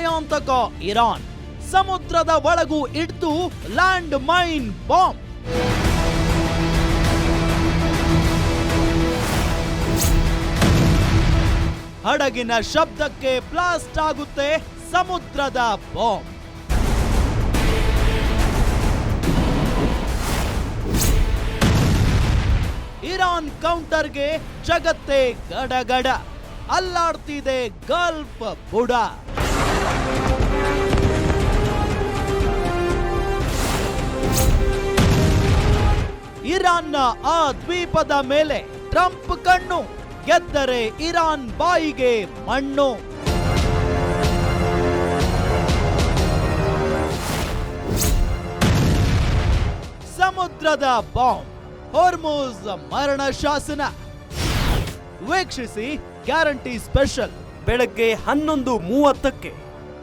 ಭಯಾಂತಕ Iran ಸಮುದ್ರದ ಒಳಗೂ ಇಡ್ತು land main bomb. ಹಡಗಿನ ಶಬ್ದಕ್ಕೆ ಬ್ಲಾಸ್ಟ್ ಆಗುತ್ತೆ ಸಮುದ್ರದ ಬಾಂಬ್. ಇರಾನ್ ಕೌಂಟರ್ಗೆ ಜಗತ್ತೇ ಗಡಗಡ, ಅಲ್ಲಾಡ್ತಿದೆ ಗಲ್ಫ್ ಬುಡ. ಇರಾನ್ನ ಆ ದ್ವೀಪದ ಮೇಲೆ ಟ್ರಂಪ್ ಕಣ್ಣು, ಗೆದ್ದರೆ ಇರಾನ್ ಬಾಯಿಗೆ ಮಣ್ಣು. ಸಮುದ್ರದ ಬಾಂಬ್, ಹೊರ್ಮುಜ್ ಮರಣ ಶಾಸನ. ವೀಕ್ಷಿಸಿ ಗ್ಯಾರಂಟಿ ಸ್ಪೆಷಲ್ ಬೆಳಗ್ಗೆ 11:30ಕ್ಕೆ.